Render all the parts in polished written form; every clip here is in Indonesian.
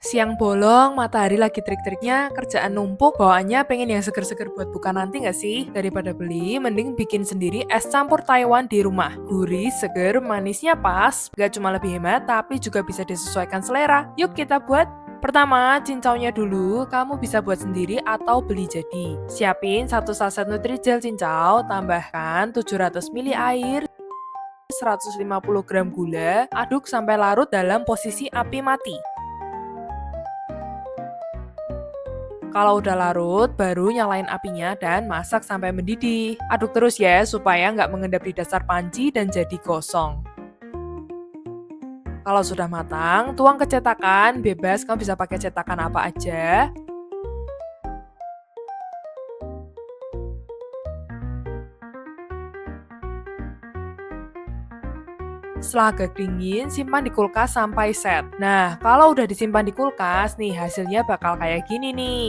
Siang bolong, matahari lagi trik-triknya, kerjaan numpuk, bawaannya pengen yang seger-seger buat buka nanti nggak sih? Daripada beli, mending bikin sendiri es campur Taiwan di rumah. Gurih, seger, manisnya pas, nggak cuma lebih hemat, tapi juga bisa disesuaikan selera. Yuk kita buat! Pertama, cincaunya dulu, kamu bisa buat sendiri atau beli jadi. Siapin 1 saset Nutrijel cincau, tambahkan 700 ml air, 150 gram gula, aduk sampai larut dalam posisi api mati. Kalau udah larut, baru nyalain apinya dan masak sampai mendidih. Aduk terus ya, supaya nggak mengendap di dasar panci dan jadi gosong. Kalau sudah matang, tuang ke cetakan, bebas kamu bisa pakai cetakan apa aja. Setelah agak dingin, simpan di kulkas sampai set. Nah, kalau udah disimpan di kulkas, nih hasilnya bakal kayak gini nih.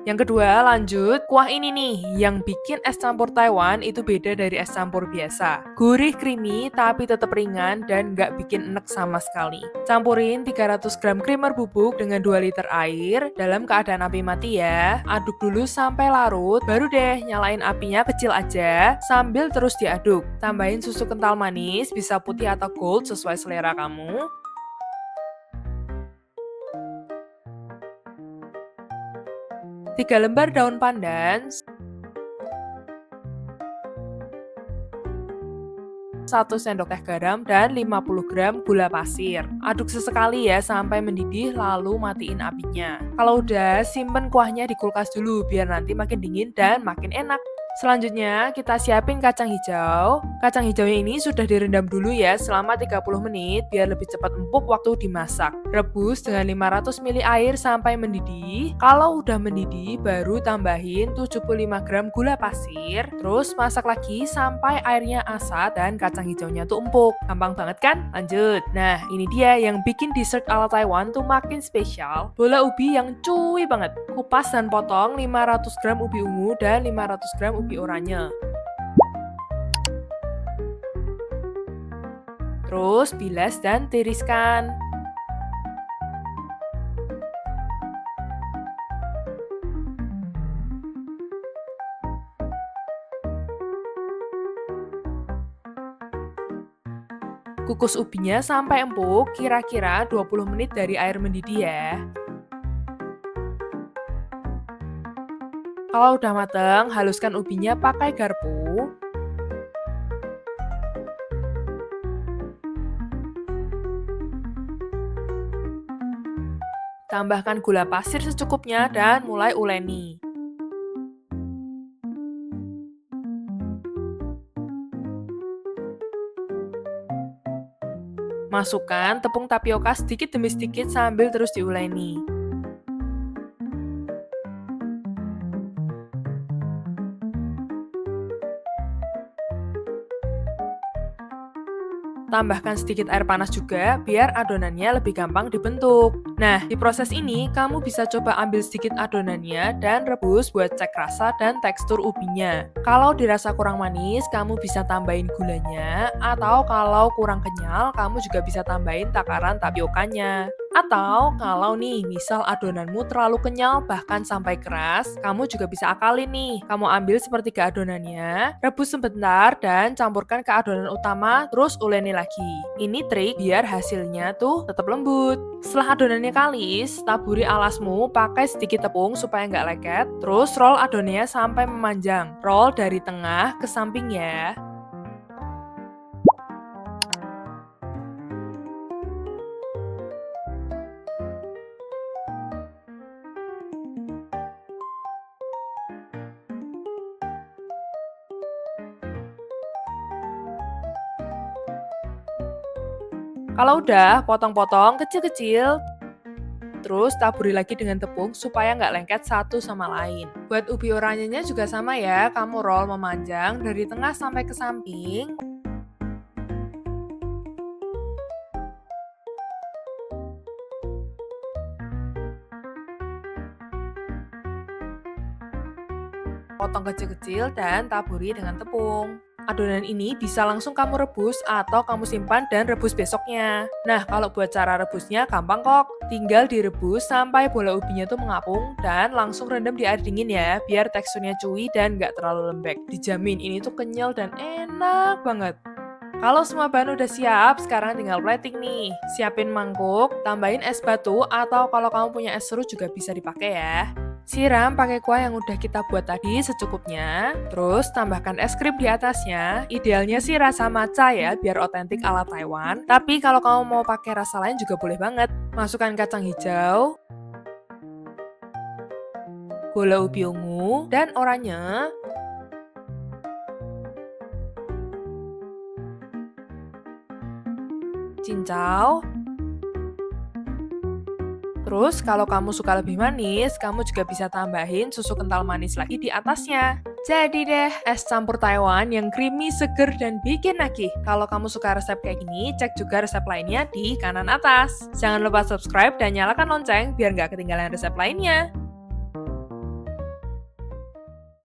Yang kedua, lanjut, kuah ini nih, yang bikin es campur Taiwan itu beda dari es campur biasa. Gurih, creamy, tapi tetap ringan dan nggak bikin enek sama sekali. Campurin 300 gram creamer bubuk dengan 2 liter air dalam keadaan api mati ya. Aduk dulu sampai larut, baru deh nyalain apinya kecil aja, sambil terus diaduk. Tambahin susu kental manis, bisa putih atau gold sesuai selera kamu. 3 lembar daun pandan, 1 sendok teh garam, dan 50 gram gula pasir. Aduk sesekali ya sampai mendidih lalu matiin apinya. Kalau udah, simpen kuahnya di kulkas dulu biar nanti makin dingin dan makin enak. Selanjutnya, kita siapin kacang hijau. Kacang hijaunya ini sudah direndam dulu ya selama 30 menit biar lebih cepat empuk waktu dimasak. Rebus dengan 500 ml air sampai mendidih. Kalau udah mendidih, baru tambahin 75 gram gula pasir. Terus masak lagi sampai airnya asat dan kacang hijaunya tuh empuk. Gampang banget kan? Lanjut. Nah, ini dia yang bikin dessert ala Taiwan tuh makin spesial. Bola ubi yang cuy banget. Kupas dan potong 500 gram ubi ungu dan 500 gram ubi oranye. Terus bilas dan tiriskan. Kukus ubinya sampai empuk, kira-kira 20 menit dari air mendidih ya. Kalau udah mateng, haluskan ubinya pakai garpu. Tambahkan gula pasir secukupnya dan mulai uleni. Masukkan tepung tapioka sedikit demi sedikit sambil terus diuleni. Tambahkan sedikit air panas juga biar adonannya lebih gampang dibentuk. Nah, di proses ini kamu bisa coba ambil sedikit adonannya dan rebus buat cek rasa dan tekstur ubinya. Kalau dirasa kurang manis, kamu bisa tambahin gulanya, atau kalau kurang kenyal, kamu juga bisa tambahin takaran tapiokanya. Atau kalau nih, misal adonanmu terlalu kenyal bahkan sampai keras, kamu juga bisa akalin nih. Kamu ambil sepertiga adonannya, rebus sebentar dan campurkan ke adonan utama, terus uleni lagi. Ini trik biar hasilnya tuh tetap lembut. Setelah adonannya kalis, taburi alasmu pakai sedikit tepung supaya nggak leket, terus roll adonannya sampai memanjang. Roll dari tengah ke samping ya. Kalau udah, potong-potong kecil-kecil, terus taburi lagi dengan tepung supaya nggak lengket satu sama lain. Buat ubi oranyenya juga sama ya, kamu roll memanjang dari tengah sampai ke samping. Potong kecil-kecil dan taburi dengan tepung. Adonan ini bisa langsung kamu rebus atau kamu simpan dan rebus besoknya. Nah, kalau buat cara rebusnya gampang kok. Tinggal direbus sampai bola ubinya tuh mengapung dan langsung rendam di air dingin ya, biar teksturnya chewy dan nggak terlalu lembek. Dijamin ini tuh kenyal dan enak banget. Kalau semua bahan udah siap, sekarang tinggal plating nih. Siapin mangkuk, tambahin es batu atau kalau kamu punya es serut juga bisa dipakai ya. Siram pakai kuah yang udah kita buat tadi secukupnya, terus tambahkan es krim di atasnya. Idealnya sih rasa matcha ya, biar otentik ala Taiwan. Tapi kalau kamu mau pakai rasa lain juga boleh banget. Masukkan kacang hijau, gula ubi ungu, dan oranye. Cincau. Terus kalau kamu suka lebih manis, kamu juga bisa tambahin susu kental manis lagi di atasnya. Jadi deh, es campur Taiwan yang creamy, seger, dan bikin nagih. Kalau kamu suka resep kayak gini, cek juga resep lainnya di kanan atas. Jangan lupa subscribe dan nyalakan lonceng biar nggak ketinggalan resep lainnya.